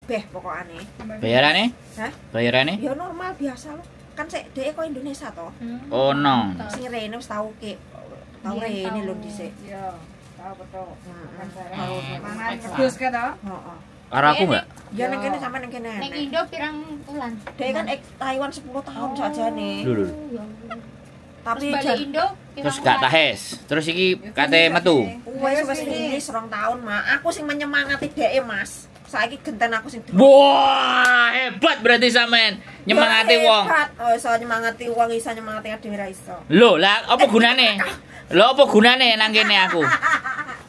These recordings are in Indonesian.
kabeh pokokane. Bayarane? Hah? Bayarane? Ya normal biasa loh. Kan sik dhek kok Indonesia toh. Oh no. Sing rene wis tau ki. Tau rene lho dhisik. Iya, tahu betul. Tahu. Mangan wedhus ke to? Heeh. Karo aku enggak? Ya ning kene sampe ning kene. Ning Indo pirang bulan? Dhek kan Taiwan 10 tahun sajane. Lho. Tapi Balik Indo pirang Terus gak bulan? tahes. Terus iki kate metu. wis ini 2 tahun, Mak. Aku sing menyemangati dhek, Mas. Saiki genten aku sing Wah, hebat berarti sampean nyemangati wong. Hebat. Oh, iso nyemangati wong, iso nyemangati dhewe ra iso. Lho, lah apa gunane? Lho apa gunane nang kene aku?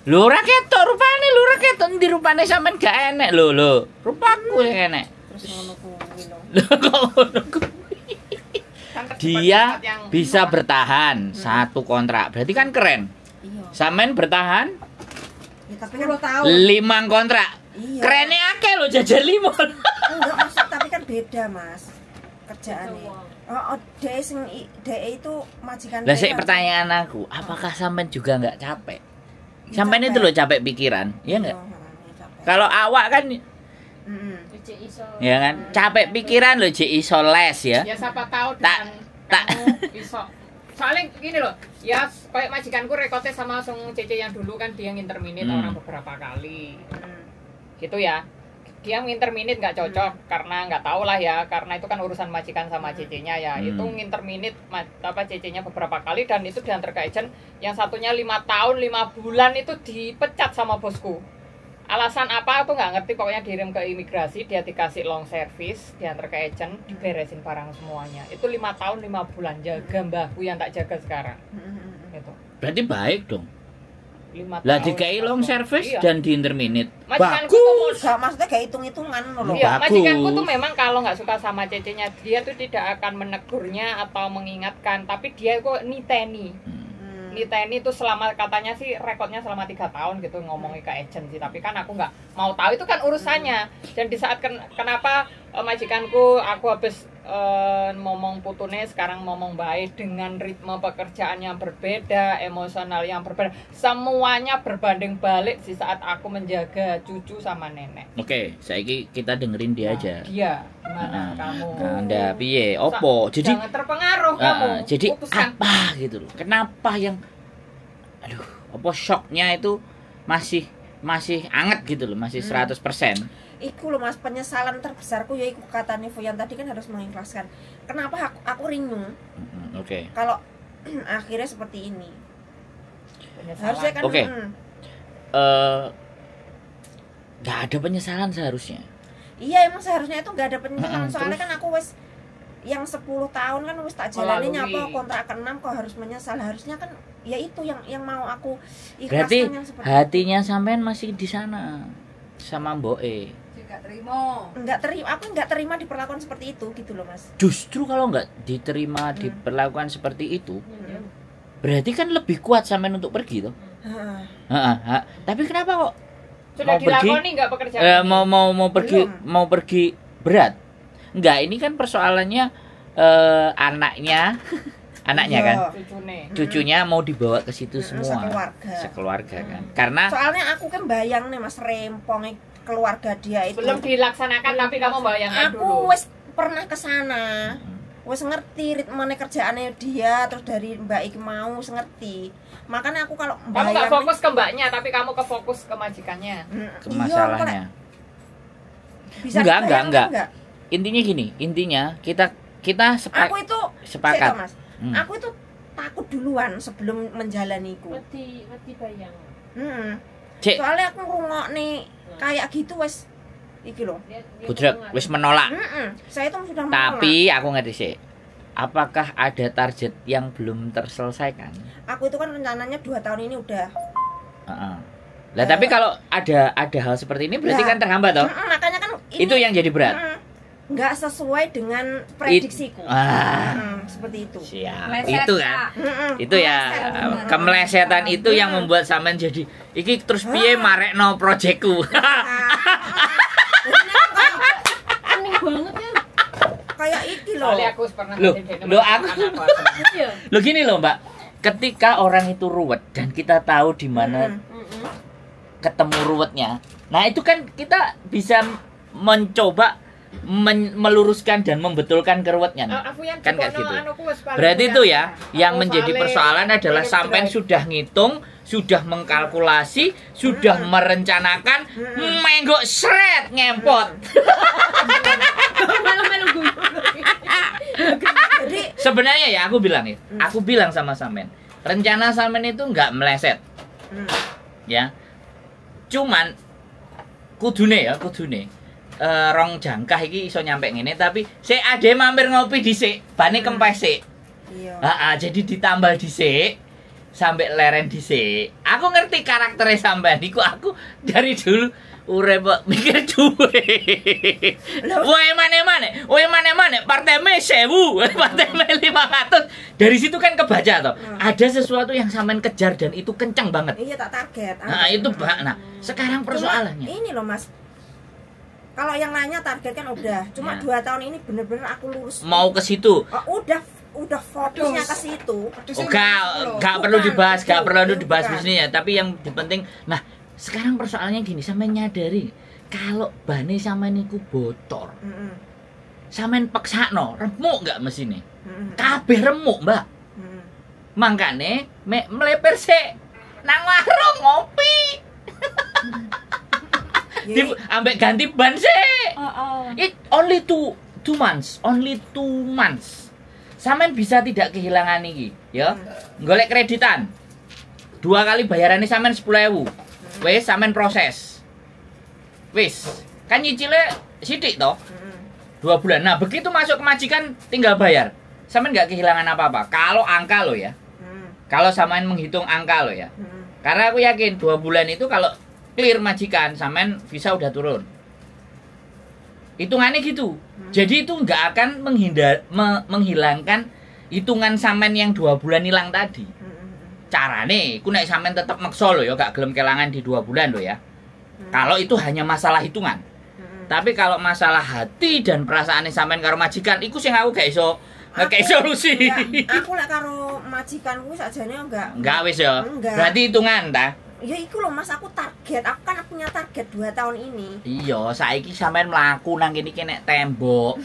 Lho ora ketok rupane, lho ora ketok ndi rupane sampean gak enek lho lho. Rupaku sing enek. Terus ngono kuwi lho. Lho kok ngono kuwi? Dia bisa bertahan 1 kontrak. Berarti kan keren. Iya. Sampean bertahan Ya tapi kan 10 tahun. 5 kontrak. iya. Kerennya akeh lho jajar limon. Enggak maksud tapi kan beda, Mas. Kerjaannya. Oh, dhek itu majikan. Lah sik pertanyaan aku, apakah sampean juga nggak capek? Sampean itu loh capek pikiran, iya nggak? Kalau awak kan ya kan capek pikiran loh jek iso les ya. Ya siapa tahu Tak- dengan tak- kamu bisa. Soalnya gini loh, ya kayak majikanku rekodnya sama langsung Cece yang dulu kan dia nginterminate orang beberapa kali. Gitu ya. Dia nginterminate nggak cocok karena nggak tahu lah ya, karena itu kan urusan majikan sama Cece-nya ya. Itu nginterminate apa Cece-nya beberapa kali dan itu diantar ke agent. Yang satunya 5 tahun 5 bulan itu dipecat sama bosku. Alasan apa aku nggak ngerti, pokoknya dikirim ke imigrasi, dia dikasih long service, diantar ke agent, diberesin barang semuanya. Itu 5 tahun 5 bulan jaga mbahku yang tak jaga sekarang. Gitu. Berarti baik dong. 5 Lah tahun, dikai long 5 tahun. service Iya. dan di interminate. Majikanku tuh Bagus. Enggak, maksudnya kayak hitung-hitungan loh. Iya, bagus. majikanku tuh memang kalau nggak suka sama Cece-nya, dia tuh tidak akan menegurnya atau mengingatkan, tapi dia kok niteni. Niteni tuh selama katanya sih rekodnya selama 3 tahun gitu ngomongin ke agent sih, tapi kan aku nggak mau tahu, itu kan urusannya. Dan di saat kenapa majikanku aku habis ngomong putune sekarang ngomong baik dengan ritme pekerjaan yang berbeda, emosional yang berbeda, semuanya berbanding balik di saat aku menjaga cucu sama nenek. Oke, saiki kita dengerin dia aja. Dia gimana kamu? Anda piye? Opo? Jadi Jangan terpengaruh kamu. jadi Putuskan. apa gitu loh. Kenapa yang aduh, apa shocknya itu masih anget gitu loh, masih 100%. Iku loh Mas, penyesalan terbesarku ya iku kata Nevo yang tadi kan harus mengikhlaskan. Kenapa aku rindu Oke. kalau akhirnya seperti ini. Penyesalan. Harusnya kan Oke. Gak ada penyesalan seharusnya. Iya emang seharusnya itu gak ada penyesalan. Soalnya terus? kan aku wis yang 10 tahun kan wis tak jalani Melalui. nyapa kontrak ke-6 kok harus menyesal. Harusnya kan ya itu yang mau aku Berarti ikhlaskan yang seperti hatinya sampean masih di sana sama Mboe. Jika terima. aku nggak terima diperlakukan seperti itu gitu loh Mas. Justru kalau nggak diterima diperlakukan seperti itu, berarti kan lebih kuat sampean untuk pergi tuh. Tapi kenapa kok Sudah mau pergi? dilakoni nggak pekerjaan? mau pergi berat? Enggak, ini kan persoalannya anaknya kan, cucunya mau dibawa ke situ semua, sekeluarga kan. Karena Soalnya aku kan bayang nih Mas rempong keluarga dia itu. Belum dilaksanakan tapi kamu bayangkan dulu. Aku wis pernah ke sana. Wis ngerti ritmene kerjaannya dia, terus dari Mbak Iki mau wis ngerti. Makanya aku kalau Kamu nggak fokus ke mbaknya tapi kamu ke fokus ke majikannya. ke masalahnya. Bisa Enggak. Intinya gini, kita Aku itu sepakat. Mas. Aku itu takut duluan sebelum menjalaniku. Wedi bayang. Cek, Soalnya aku ngrungokne kayak gitu wis iki lho. Budrek wis menolak. Saya itu sudah menolak. Tapi aku ngerti sih. Apakah ada target yang belum terselesaikan? Aku itu kan rencananya 2 tahun ini udah. Lah tapi kalau ada hal seperti ini berarti kan terhambat toh? Makanya kan ini Itu yang jadi berat. Nggak sesuai dengan prediksiku. Seperti itu. Siap. Meleset, Itu kan. Itu ya kemelesetan itu yang membuat sampean jadi iki terus piye marekno proyekku. Aneh banget ya. Kayak iki loh. Soalnya aku pernah Lo gini loh Mbak, ketika orang itu ruwet dan kita tahu di mana ketemu ruwetnya, nah itu kan kita bisa mencoba meluruskan dan membetulkan keruwetnya. Aku yang Kan kayak jikono gitu. anuku wis paling Berarti mudah. itu ya, yang Aku menjadi paling- persoalan adalah paling sampean drive. sudah ngitung, sudah mengkalkulasi, sudah merencanakan, menggok sret ngempot. Melu-melu guyu. Jadi Sebenarnya ya aku bilang sama sampean, rencana sampean itu nggak meleset, ya. Cuman kudune rong jangkah iki iso nyampe ngene tapi sik ade mampir ngopi dhisik, bane kempes sik. iya. Jadi ditambal dhisik sampai leren dhisik. Aku ngerti karakternya sampean iku aku dari dulu urip kok mikir duwe. Wae mane partai me 1000, partai me 500. Dari situ kan kebaca toh. Ada sesuatu yang sampean kejar dan itu kencang banget. Iya tak target. Nah, itu Nah, sekarang Cuma persoalannya. ini loh Mas. Kalau yang lainnya target kan udah. Cuma Ya. 2 tahun ini bener-bener aku lurus. Mau ke situ. Udah fokusnya ke situ. Oh, gak perlu dibahas, Bukan, gak perlu bukan. dibahas bisnisnya, tapi yang penting. Nah, sekarang persoalannya gini, sampean nyadari kalau bane sampean niku bocor. Mm-mm. Sampean peksakno, remuk gak mesine? Mm-mm. Kabeh remuk, Mbak. Mm-mm. Mangkane mek meleper sik nang warung ngopi. Jadi, Ambek ganti ban sik. Heeh. It only two months, Sampean bisa tidak kehilangan iki, ya. Golek kreditan. 2 kali bayarannya sampean 10.000. Wis sampean proses. Wis, kan nyicile sithik toh. mm-mm. 2 bulan. Nah, begitu masuk ke majikan tinggal bayar. Sampean nggak kehilangan apa-apa. Kalau angka lo ya. Kalau sampean menghitung angka lo ya. Mm-mm. Karena aku yakin 2 bulan itu kalau clear majikan sampean bisa udah turun. Hitungannya gitu. Jadi itu nggak akan menghilangkan hitungan sampean yang 2 bulan hilang tadi. Mm-mm. Carane, ku nek sampean tetep maksa lo ya, gak gelem kelangan di 2 bulan lo ya. Kalau itu hanya masalah hitungan. Mm-mm. Tapi kalau masalah hati dan perasaan sampean karo majikan, iku sing aku gak iso solusi. Aku lek karo majikanku sakjane enggak. Enggak wis ya. Enggak. Berarti hitungan ta? Ya iku loh Mas, aku target. Aku kan punya target 2 tahun ini. Iya, saiki sampean mlaku nang kene iki nek tembok.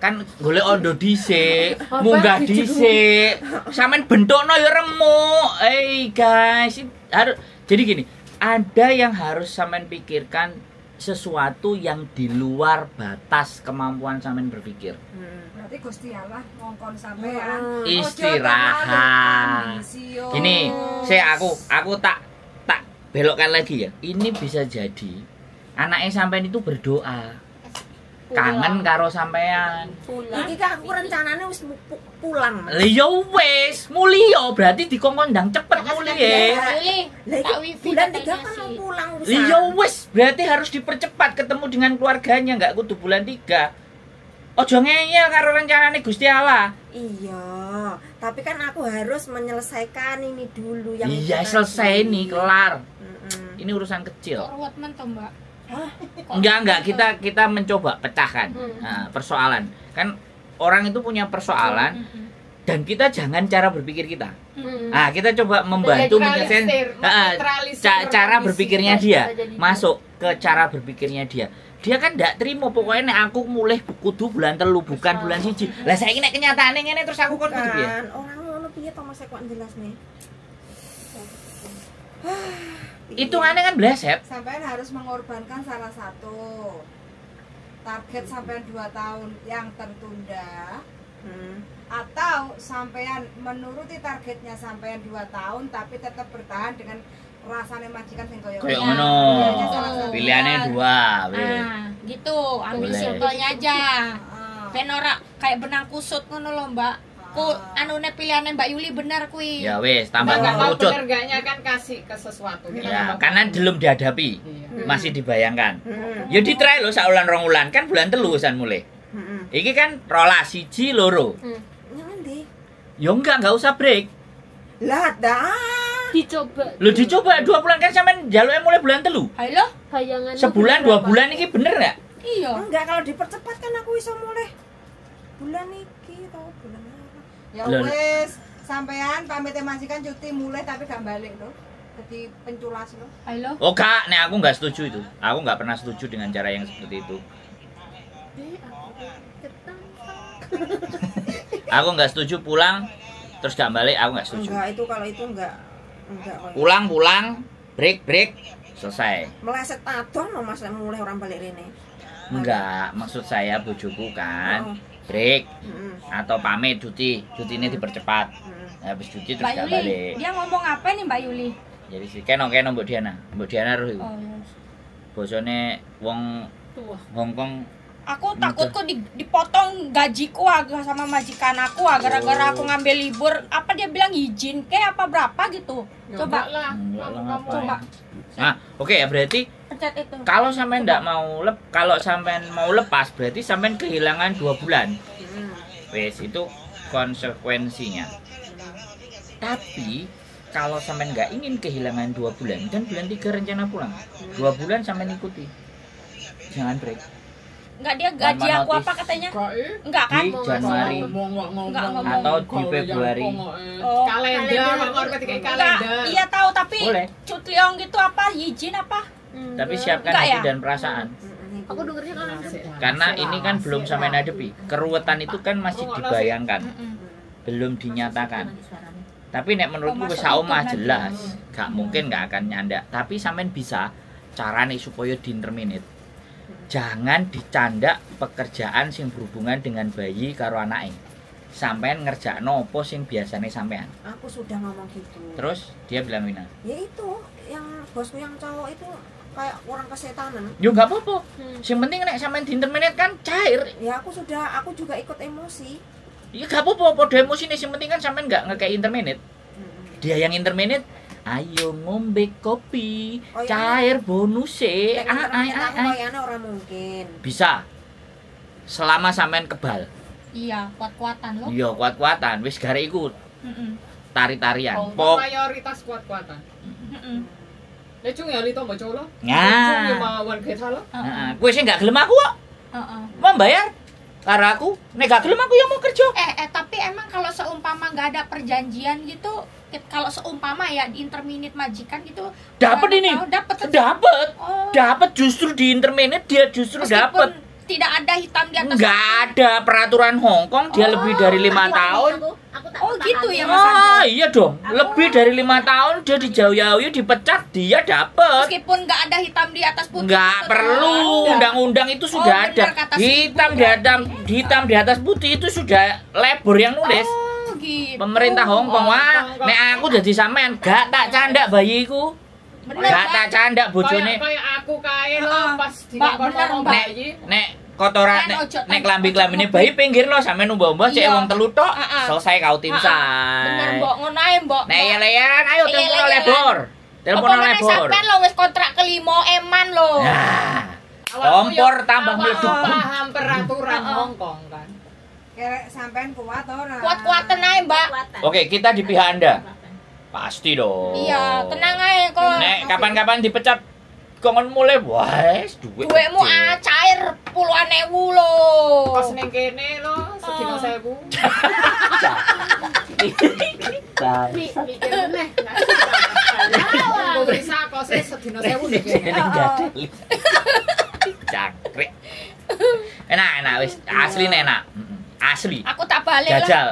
Kan golek ondo dhisik, munggah dhisik. Sampean bentokno ya remuk. Guys, harus jadi gini, ada yang harus sampean pikirkan sesuatu yang di luar batas kemampuan sampean berpikir. Berarti Gusti Allah ngongkon sampean. Istirahat. Gini, aku tak belokkan lagi ya. Ini bisa jadi anaknya sampean itu berdoa. Kangen karo sampean. Iki kan aku rencananya wis pulang Mas. Lah ya wis, mulya berarti dikongkon ndang cepet mulya. Lah Tak iki wifi bulan katanya 3 kan sih. mau pulang wis. Lah ya wis, berarti harus dipercepat ketemu dengan keluarganya, enggak kudu bulan 3. Ojo ngeyel karo rencanane Gusti Allah. Iya, tapi kan aku harus menyelesaikan ini dulu yang Iya, itu selesai tadi. nih, kelar. Mm-mm. Ini urusan kecil. Ruwet men to, Mbak. Enggak, kita mencoba pecahkan persoalan. Kan orang itu punya persoalan dan kita jangan cara berpikir kita. Nah, kita coba membantu menyelesaikan Menetralisir cara kondisi. berpikirnya dia. Bisa jadi Masuk ke cara berpikirnya dia. Dia kan ndak terima pokoknya nek aku mulai kudu bulan 3 bukan bulan 1. Lah saiki nek kenyataane ngene terus aku kon kudu piye? Kan orang ngono piye to Mas kok jelas nih. Hitungannya kan bleset. Sampean harus mengorbankan salah satu target sampean 2 tahun yang tertunda, atau sampean menuruti targetnya sampean 2 tahun tapi tetap bertahan dengan rasane majikan sing koyo Kayak Iya. ngono. Pilihannya salah satu. Pilihannya 2, weh. Nah, gitu, ambil Boleh. simpelnya aja. Ah. Ben ora kayak benang kusut ngono lho, Mbak. Ku anune pilihane Mbak Yuli bener kuwi. Ya wis, tambah Nggak tahu mengerucut. bener gaknya kan kasih ke sesuatu. Kita Ya, tambah- karena belum dihadapi. Iya. Masih dibayangkan. Ya ditry lho sak ulan 2 ulan kan bulan 3 wisan mulai. Iki kan rolas 1 2. Nanti. Ya enggak usah break. Lah dah. Dicoba. Lu dicoba 2 bulan kan sampean jaluknya mulai bulan 3. Halo? Bayangan Sebulan 2 bulan iki bener enggak? Iya. Enggak, kalau dipercepat kan aku bisa mulai bulan iki atau bulan apa. Ya Lah. wis, sampean pamit majikan cuti mulai tapi gak balik lho. jadi penculas lo. Halo. Oh kak, nek aku nggak setuju itu. Aku nggak pernah setuju dengan cara yang seperti itu. Aku nggak setuju pulang terus gak balik, aku nggak setuju. Enggak, itu kalau itu enggak Pulang, break, selesai. meleset adon no Mas mulai orang balik rene. Enggak, maksud saya bojoku kan Oh. break Heeh. atau pamit cuti ini dipercepat. Habis cuti terus Mbak gak Yuli, balik. dia ngomong apa nih Mbak Yuli? Jadi si keno Mbok Diana roh iku. Oh, iya. Bosone wong Hongkong. Aku takutku dipotong gajiku agak sama majikan aku gara-gara aku ngambil libur. Apa dia bilang izin kayak apa berapa gitu. Coba lah. Enggak lah, Kamu coba Nah, oke ya berarti pencet itu. kalau sampean ndak mau kalau sampean mau lepas berarti sampean kehilangan 2 bulan. Wes itu konsekuensinya. Tapi kalau sampean nggak ingin kehilangan 2 bulan kan bulan 3 rencana pulang. 2 bulan sampean ikuti. Jangan break. Enggak dia gaji aku apa katanya? Enggak kan? Di Januari Enggak ngomong. atau di Februari. Oh, kalender, kamu ketika Enggak, kalender. iya tahu tapi Boleh. cutliong gitu apa izin apa? Tapi siapkan Enggak hati ya? dan perasaan. Aku dengernya kalender. Karena ini kan belum sampai hadapi. Keruwetan itu kan masih dibayangkan, Mm-mm. belum dinyatakan. Tapi nek menurutku wis Masuk omah itu jelas, gak mungkin gak akan nyandak. Tapi sampean bisa carane supaya diinterminate. Jangan dicandak pekerjaan sing berhubungan dengan bayi karo anake. Sampean ngerjakno apa sing biasane sampean. Aku sudah ngomong gitu. Terus dia bilang Wina, Ya itu yang bosku yang cowok itu kayak orang kesetanan. "Yo gak apa-apa. Sing penting nek sampean diinterminate kan cair." Ya aku juga ikut emosi. Ya gak apa-apa, podo emosi nih, sing penting kan sampean gak ngekei interminate. Dia yang interminate, ayo ngombe kopi, Oh, iya. cair bonuse. Aku Ai. kayaknya orang mungkin. Bisa. Selama sampean kebal. Iya, kuat-kuatan loh. Iya, kuat-kuatan. Wis gare iku Mm-mm. tari-tarian. Oh, Pok. mayoritas kuat-kuatan. Mm-mm. Ya cung ya lito mbok colo. Nah. Cung mawon kita lo. Heeh, kowe sing gak gelem aku kok. Heeh. Mau bayar karo aku. Nek gak gelem aku ya mau kerja. Tapi emang kalau seumpama nggak ada perjanjian gitu, kalau seumpama ya di interminate majikan gitu, Dapat nggak ini. tahu, dapat. Dapat. Oh. Dapat justru di interminate dia justru Meskipun dapat. tidak ada hitam di atas. Enggak ada peraturan Hongkong dia lebih dari 5 tahun. Aku tak Oh, gitu ya, pertahanin. Mas Ando? Ah iya dong, lebih dari 5 tahun dia dijauh-jauhi dipecat dia dapat. Meskipun nggak ada hitam di atas putih. Nggak gitu, perlu, ada. undang-undang itu sudah benar, ada. kata Hitam Ibu, di atas di atas putih itu sudah labor yang nulis. Oh, gitu. Pemerintah Hongkong. Wah, nek aku jadi sampean gak tak candak bayiku. Bener, Gak Mbak. tak candak bojone. Kayak aku kae lo Heeh. pas di Mbak, bener, ngomong Mbak. bayi. Nek kotoran Kan ojo nek tambah klambi-klambine mobil. bayi pinggir lo sampean mbok-mbok cek Iya. wong telu tok. Heeh. Selesai kau tim Bener, Mbok, ngono ae, Mbok. Nek yel-yelan ayo telepon Yel-yelan. lebor. Telepon Apa meneh lebor. sampean lo wis kontrak kelima eman lo. Nah, Awakmu kompor ya- tambah awakmu meleduk. paham peraturan Hongkong kan. Kira sampean kuat ora? Kuat-kuatan ae, Mbak. Kekuatan. Oke, kita di pihak Anda. Pasti dong. Iya, tenang ae kok. Nek kapan-kapan dipecat kongon mulai wes duit. Duitmu gede. cair puluhan ewu lo. Kos ning kene lo sedina 1000. Mikir meneh. Aku bisa kosnya sedina 1000 ning kene. Ini gadel. Cangkrik. Enak wis asli enak. Asli. Aku tak balik lah. Jajal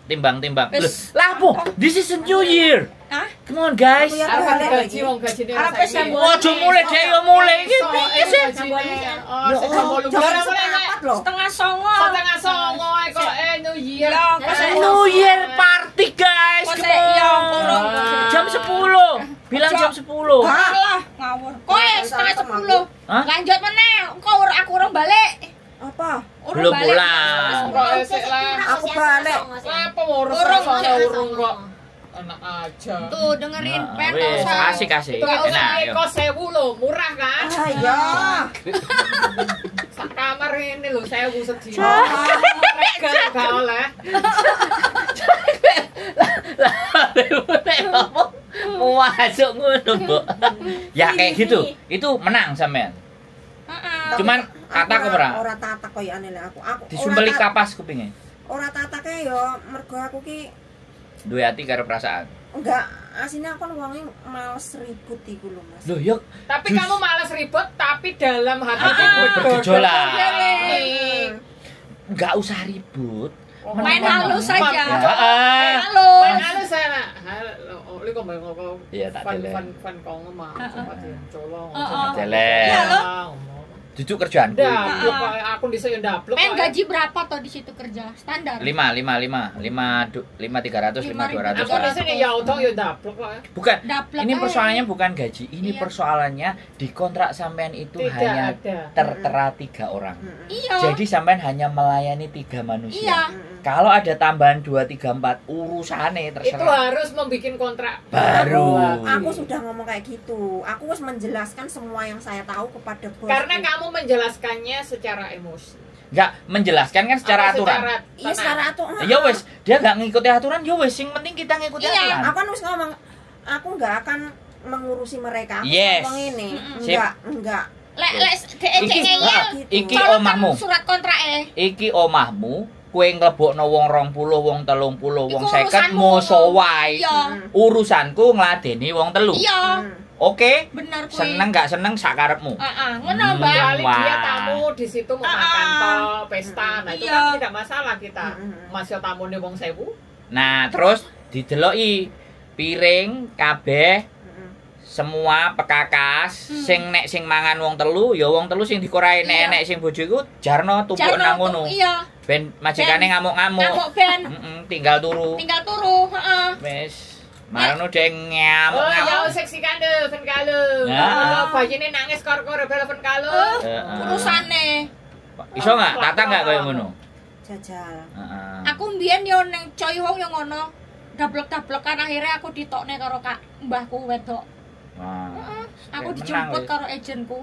timbang-timbang. Loh, Wis. lah po, this is a new year. Hah? Come on guys. Aku ya Arep balik gaji lagi. wong gajine Arep saiki. sambo- Ojo mulai deh yo mulai iki Iso, piye sih? gajine. Oh, Ya sing Allah, jam 8 jam mulai seperempat loh. Setengah songo. setengah 9 kok New Year. Ya, kok saya New Year party guys. Kok Come saya ya on. kurang. Jam 10. Bilang jam 10. Salah, ngawur. Kowe setengah 10. Hah? Lanjut meneh. Engko aku urung balik. Apa? Urung Belum balik. pulang. Kok esek lah. Aku balik. Apa urus Urung, sono urung. urung kok. Enak aja. Tuh dengerin Nah, pen wes, usah. asik-asik. Itu Nggak usah. Enak, yuk. kos 1000 lo, murah kan? Ah ya. Sak kamar ini lho 1000 sedina. Regal gak oleh. Mau masuk ngono, Mbok. Ya kayak gitu. Itu menang sampean. Heeh. Cuman kata aku ora. Ora tatak koyane lek aku. Aku Disumpeli kapas kupinge. ora tatake yo mergo aku ki Duwe ati karo perasaan. enggak, aslinya aku uangnya males ribut iku lho, Mas. Loh, yuk. Tapi kamu malas ribut, tapi dalam hati bergejolak. Hmm. Enggak usah ribut. Main halus saja. Ya, Main Main halus. halus saya. Halo, li kok ngomong Iya, tak tele. fan kau ngomong sama dia. Colong. Tele. Iya, loh. Cucu kerjaan. Ndablok kok aku dhisik yo ndablok. Pengen gaji berapa toh di situ kerja? Standar. 5.300, 5.200, 5.200. Aku dhisik ya utang yo ndablok kok. Bukan. Daplek Ini aja. persoalannya bukan gaji. Ini Iya. persoalannya di kontrak sampean itu Tidak hanya ada. tertera 3 orang. Iya. Jadi sampean hanya melayani 3 manusia. Iya. Kalau ada tambahan 2, 3, 4 urusane Itu terserah. harus membuat kontrak Baru. Aku sudah ngomong kayak gitu. Aku harus menjelaskan semua yang saya tahu kepada bos. karena kamu menjelaskannya secara emosi. Enggak menjelaskan kan secara Apa aturan. iya secara aturan. Ya wes, dia nggak ngikuti aturan, ya wes, yang penting kita ngikuti Iya. aturan. Aku kan harus ngomong, aku nggak akan mengurusi mereka. Aku Yes. ngomong ini. Sip. Enggak. Lek Iki, ngeyel. iki Colokkan omahmu. surat kontrak Iki omahmu, kue nglebokno wong 20, wong 30, wong Iku 50 urusanmu. moso wae. Iya. Urusanku ngladeni wong 3. Iya. Oke? Bener kuwi. Seneng gak seneng sakarepmu. Ngono, Mbak. Kecuali Wah. dia tamu di situ mau makan toh, pesta. Nah, itu Iya. kan tidak masalah kita. Masih tamune wong 1000. Nah, terus dideloki piring kabeh semua pekakas sing mangan wong 3 ya wong 3 sing dikorai Iya. nek sing bojoku jarno tumpuk nang ngono. Iya. Ben majikane Ben. ngamuk-ngamuk. Ngamuk ben. Tinggal turu. Tinggal turu, heeh. Wes. Marano deng Oh, ngamuk-ngamuk. ya seksi kande, fen kalo. Nah. Bayine nangis kor-kor bel fen kalo. Urusane. Iso enggak? Tata enggak koyo ngono? Jajal. Heeh. Aku mbiyen yo ning Choi Hong yo ngono. Dablek-dablekan akhirnya aku ditokne karo Kak mbahku wedok. Wah. Aku Menang, dijemput wes. karo agenku.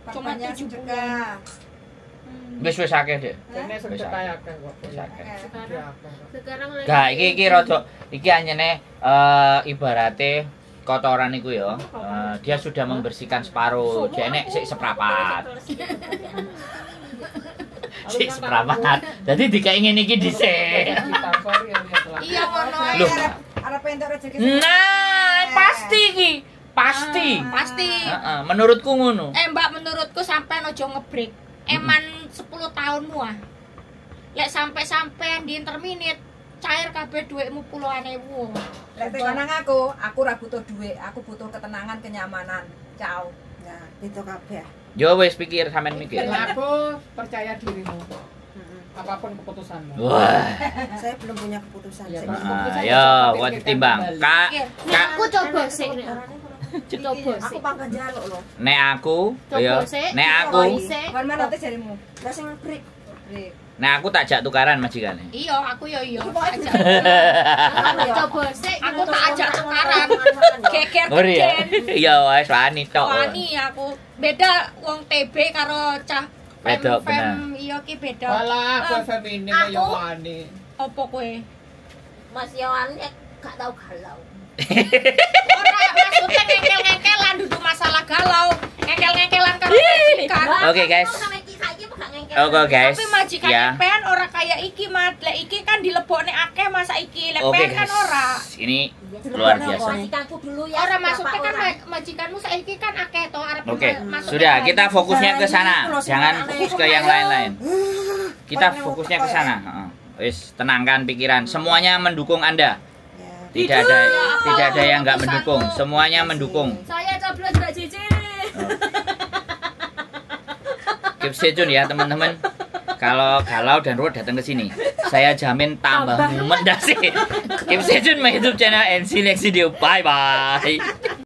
Cuma Papanya 70. sedekah. Wis akeh, Dek. Kene sedekah akeh kok. Wis akeh. Sekarang lagi. Gak, iki rada iki anyene ibarate kotoran iku ya. Dia sudah membersihkan separuh. Jene sik seprapat. Sik seprapat. Dadi dikai ngene iki dhisik. Iya ngono. Loh. Arep entuk rezeki. Nah, pasti iki. Pasti. Pasti. Heeh, menurutku ngono. Mbak, menurutku sampean ojo ngebreak. Eman 10 tahunmu ah. Lek sampai-sampean di interminate cair kabeh dhuwitmu puluhan ewu. Lek tekan nang aku ora butuh duit, aku butuh ketenangan, kenyamanan. Ciao. Nah, itu kabeh. Yo wis pikir sampean mikir. Aku percaya dirimu. Apapun keputusanmu. Wah. Saya belum punya keputusan. Iya, Saya Pak. belum- Ayo, buat ditimbang. Kak, Aku coba sih. Coba Aku sih. pangkat jaluk loh. nek aku, yo, Coba sih. nek aku, Wan mana teh jarimu? Lah sing break. Break. nek aku tak jak tukaran majikane. Iya, aku yo iya. Ajak. Coba sih. Aku tak ajak tukaran. Geger Ngeri ya? geden. Iya wis wani tok. Wani aku. Beda wong TB karo cah Beda, fem iya ki beda. Walah, aku feminim ya wani. Opo kowe? Mas Yohan gak tau galau. Ora maksudnya ngengkel-ngengkelan duduk masalah galau. Ngengkel-ngengkelan karo majikan. Oke, guys. Oke guys. Tapi majikan Ya. pen ora kayak iki, Mat. Lek iki kan dilebokne akeh masa iki. Lek Oke pen kan guys. ora. Ini luar biasa. Majikanku dulu ya. Ora maksudnya kan Bapak majikanmu saiki kan akeh to arep Oke, masuk sudah ke kita lain. fokusnya ke Jangan sana. gitu loh, Jangan semuanya fokus aneh. ke yang lain-lain. Kita Pokoknya fokusnya ke pokoknya. sana. Heeh. Wis, tenangkan pikiran. Semuanya mendukung Anda. Ya. Tidak ada yang nggak mendukung. Semuanya mendukung. Saya coblos Mbak Cici. Keep stay tune ya teman-teman. Kalau galau dan ruwet datang ke sini, saya jamin tambah mumet dah sih. Keep stay tune my YouTube channel and see you next video. Bye bye.